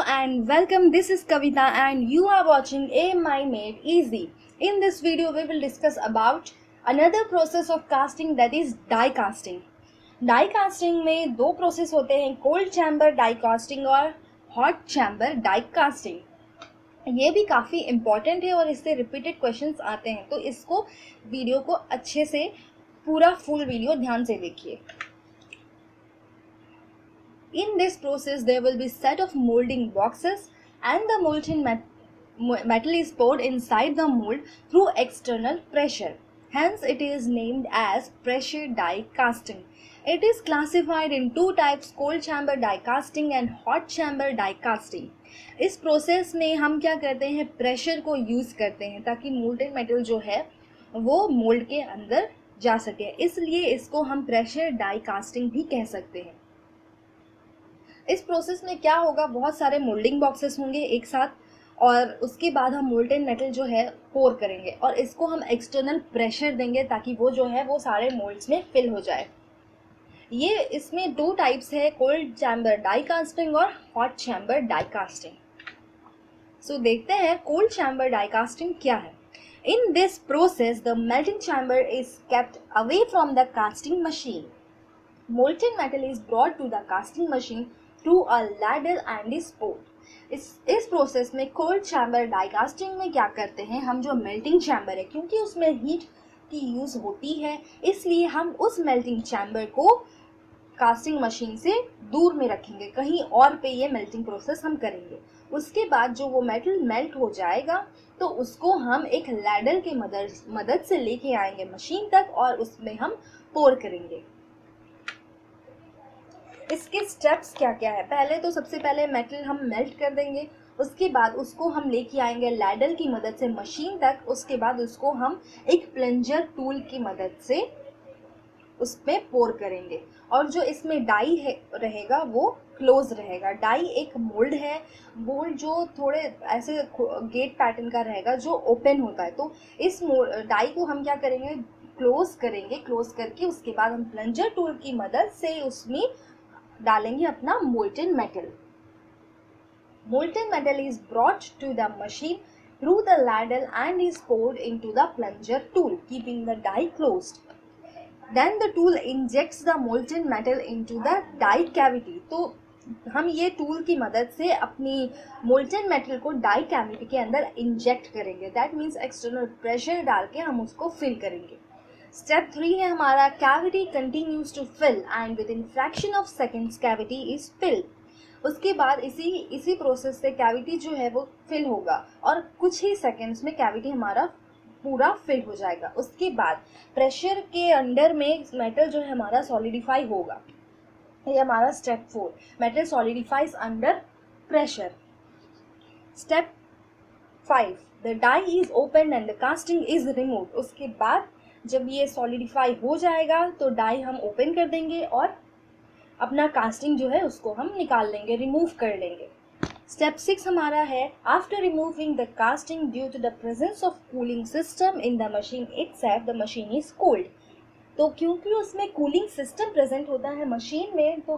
and welcome. This is Kavita and you are watching AMI Made Easy. In this video we will discuss about another process of casting, that is die casting. Die casting में दो process होते हैं, cold chamber die casting और hot chamber die casting. ये भी काफ़ी important है और इससे रिपीटेड क्वेश्चंस आते हैं, तो इसको वीडियो को अच्छे से पूरा फुल वीडियो ध्यान से देखिए। In this process, there will be set of molding boxes and the molten metal is poured inside the mold through external pressure. Hence, it is named as pressure die casting. It is classified in two types, cold chamber die casting and hot chamber die casting. इस process में हम क्या करते हैं, pressure को use करते हैं ताकि मोल्टेन मेटल जो है वो मोल्ड के अंदर जा सके, इसलिए इसको हम प्रेशर डाई कास्टिंग भी कह सकते हैं। इस प्रोसेस में क्या होगा, बहुत सारे मोल्डिंग बॉक्सेस होंगे एक साथ और उसके बाद हम मोल्टेन मेटल जो है पोर करेंगे और इसको हम एक्सटर्नल प्रेशर देंगे ताकि वो जो है वो सारे मोल्ड्स में फिल हो जाए। ये इसमें दो टाइप्स है, कोल्ड चैम्बर डाई कास्टिंग और hot chamber die casting. So देखते हैं कोल्ड चैम्बर डाई कास्टिंग क्या है। In this process the melting chamber is kept away from the casting machine. Molten metal is brought to the casting machine through a ladle and is poured. इस process में cold chamber die casting में क्या करते हैं, हम जो melting chamber है, क्योंकि उसमें हीट की यूज़ होती है, इसलिए हम उस मेल्टिंग चैम्बर को कास्टिंग मशीन से दूर में रखेंगे, कहीं और पे ये मेल्टिंग प्रोसेस हम करेंगे। उसके बाद जो वो मेटल मेल्ट हो जाएगा तो उसको हम एक लैडल की मदद से लेके आएंगे मशीन तक और उसमें हम पोर करेंगे। इसके स्टेप्स क्या क्या है, पहले तो सबसे पहले मेटल हम मेल्ट कर देंगे, उसके बाद उसको हम लेके आएंगे लैडल की मदद से मशीन तक, उसके बाद उसको हम एक प्लंजर टूल की मदद से उसमें पोर करेंगे। और जो इसमें डाई है रहेगा वो क्लोज रहेगा। डाई एक मोल्ड है, मोल्ड जो थोड़े ऐसे गेट पैटर्न का रहेगा जो ओपन होता है, तो इस डाई को हम क्या करेंगे, क्लोज करेंगे। क्लोज करके उसके बाद हम प्लंजर टूल की मदद से उसमें डालेंगे अपना molten metal. Molten metal is brought to the machine through the ladle and is poured into the plunger tool, keeping the die closed. Then the tool injects the molten metal into the die cavity. तो हम ये tool की मदद से अपनी molten metal को die cavity के अंदर इंजेक्ट करेंगे। दैट मीन्स एक्सटर्नल प्रेशर डाल के हम उसको फिल करेंगे। स्टेप 3 है हमारा, cavity continues to fill and within fraction of seconds cavity is filled. उसके बाद इसी प्रोसेस से कैविटी जो है वो फिल होगा और कुछ ही सेकेंड्स में कैविटी हमारा पूरा फिल हो जाएगा। उसके बाद प्रेशर के अंडर में मेटल जो है हमारा सॉलिडिफाई होगा। ये हमारा step 4, metal solidifies under pressure. Step 5, the die is open and the casting is removed. उसके बाद जब ये सॉलिडिफाई हो जाएगा तो डाई हम ओपन कर देंगे और अपना कास्टिंग जो है उसको हम निकाल लेंगे, रिमूव कर लेंगे। स्टेप 6 हमारा है, after removing the casting due to the presence of cooling system in the machine itself the machine is cold. तो क्योंकि उसमें कूलिंग सिस्टम प्रेजेंट होता है मशीन में, तो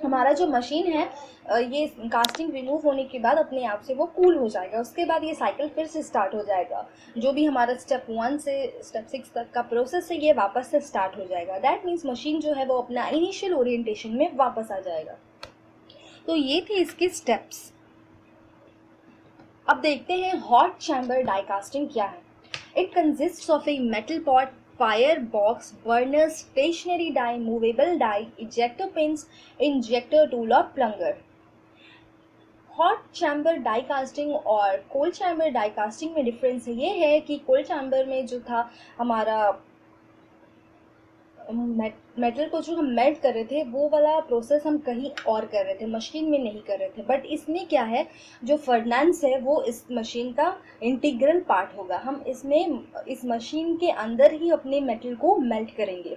हमारा जो मशीन है ये कास्टिंग रिमूव होने के बाद अपने आप से वो कूल हो जाएगा। उसके बाद ये साइकिल फिर से स्टार्ट हो जाएगा। जो भी हमारा स्टेप 1 से स्टेप 6 तक का प्रोसेस है ये वापस से स्टार्ट हो जाएगा। दैट मीन्स मशीन जो है वो अपना इनिशियल ओरिएंटेशन में वापस आ जाएगा। तो ये थे इसके स्टेप्स। अब देखते हैं हॉट चैम्बर डाई कास्टिंग क्या है। It consists of a metal pot, fire box, burners, stationary die, movable die, ejector pins, injector tool और plunger। Hot chamber die casting और कोल्ड चैम्बर डाई कास्टिंग में difference ये है कि cold chamber में जो था हमारा मेटल को जो हम मेल्ट कर रहे थे वो वाला प्रोसेस हम कहीं और कर रहे थे, मशीन में नहीं कर रहे थे। बट इसमें क्या है, जो फर्नेस है वो इस मशीन का इंटीग्रल पार्ट होगा। हम इसमें इस मशीन के अंदर ही अपने मेटल को मेल्ट करेंगे।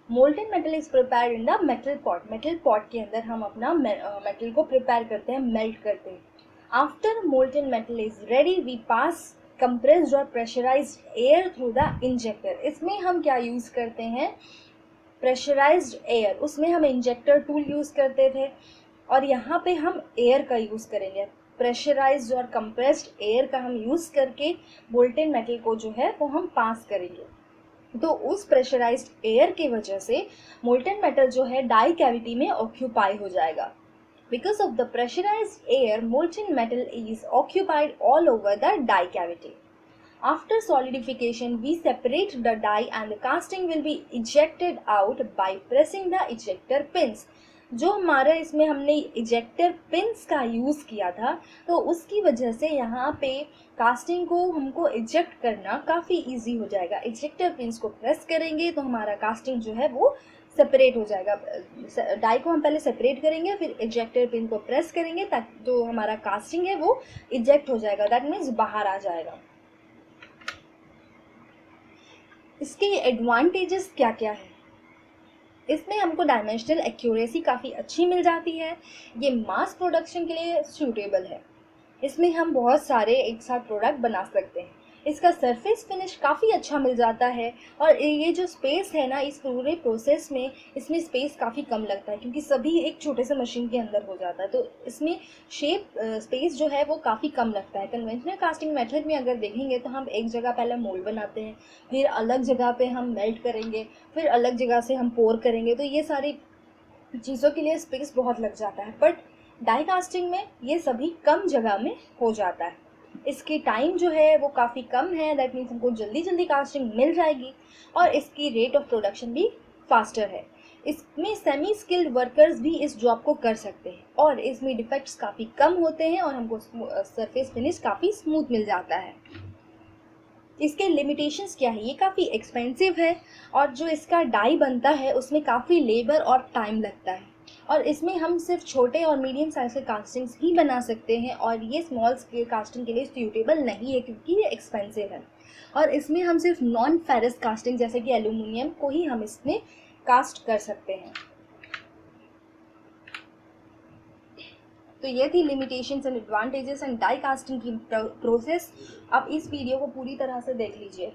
Molten metal is prepared in the metal pot. Metal pot के अंदर हम अपना मेटल को प्रिपेयर करते हैं, मेल्ट करते हैं। After molten metal is ready we pass compressed और pressurised air through the injector. इसमें हम क्या यूज़ करते हैं, प्रेशराइज्ड एयर। उसमें हम इंजेक्टर टूल यूज़ करते थे और यहाँ पे हम एयर का यूज़ करेंगे, प्रेशराइज्ड और कंप्रेस्ड एयर का हम यूज़ करके मोल्टेन मेटल को जो है वो हम पास करेंगे। तो उस प्रेशराइज्ड एयर की वजह से मोल्टेन मेटल जो है डाई कैविटी में ऑक्यूपाई हो जाएगा। Because of the pressurized air, molten metal is occupied all over the die cavity. After solidification, we separate the die and the casting will be ejected out by pressing the ejector pins. जो हमारा इसमें हमने ejector pins का use किया था, तो उसकी वजह से यहाँ पे कास्टिंग को हमको इजेक्ट करना काफ़ी इजी हो जाएगा। इजेक्टर पिंस को प्रेस करेंगे तो हमारा कास्टिंग जो है वो सेपरेट हो जाएगा। डाई को हम पहले सेपरेट करेंगे, फिर इजेक्टर पिन को प्रेस करेंगे ताकि जो हमारा कास्टिंग है वो इजेक्ट हो जाएगा, दैट मीन्स बाहर आ जाएगा। इसके एडवांटेजेस क्या क्या है? इसमें हमको डायमेंशनल एक्यूरेसी काफ़ी अच्छी मिल जाती है। ये मास प्रोडक्शन के लिए सूटेबल है। इसमें हम बहुत सारे एक साथ प्रोडक्ट बना सकते हैं। इसका सरफेस फिनिश काफ़ी अच्छा मिल जाता है और ये जो स्पेस है ना, इस पूरे प्रोसेस में इसमें स्पेस काफ़ी कम लगता है क्योंकि सभी एक छोटे से मशीन के अंदर हो जाता है, तो इसमें स्पेस जो है वो काफ़ी कम लगता है। कन्वेंशनल कास्टिंग मेथड में अगर देखेंगे तो हम एक जगह पहले मोल्ड बनाते हैं, फिर अलग जगह पे हम मेल्ट करेंगे, फिर अलग जगह से हम पोर करेंगे, तो ये सारी चीज़ों के लिए स्पेस बहुत लग जाता है। बट डाई कास्टिंग में ये सभी कम जगह में हो जाता है। इसकी टाइम जो है वो काफ़ी कम है, दैट मीन्स हमको जल्दी जल्दी कास्टिंग मिल जाएगी और इसकी रेट ऑफ प्रोडक्शन भी फास्टर है। इसमें सेमी स्किल्ड वर्कर्स भी इस जॉब को कर सकते हैं और इसमें डिफेक्ट्स काफ़ी कम होते हैं और हमको सरफेस फिनिश काफ़ी स्मूथ मिल जाता है। इसके लिमिटेशंस क्या है? ये काफ़ी एक्सपेंसिव है और जो इसका डाई बनता है उसमें काफ़ी लेबर और टाइम लगता है और इसमें हम सिर्फ छोटे और मीडियम साइज के कास्टिंग्स ही बना सकते हैं और ये स्मॉल स्केल कास्टिंग के लिए सूटेबल नहीं है क्योंकि ये एक्सपेंसिव है। और इसमें हम सिर्फ नॉन फेरस कास्टिंग जैसे कि एल्यूमिनियम को ही हम इसमें कास्ट कर सकते हैं। तो ये थी limitations and advantages and die casting की प्रोसेस। आप इस वीडियो को पूरी तरह से देख लीजिए।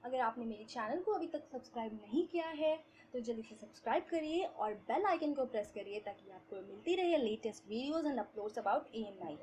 अगर आपने मेरे चैनल को अभी तक सब्सक्राइब नहीं किया है तो जल्दी से सब्सक्राइब करिए और बेल आइकन को प्रेस करिए ताकि आपको मिलती रहे latest videos and uploads about ANI।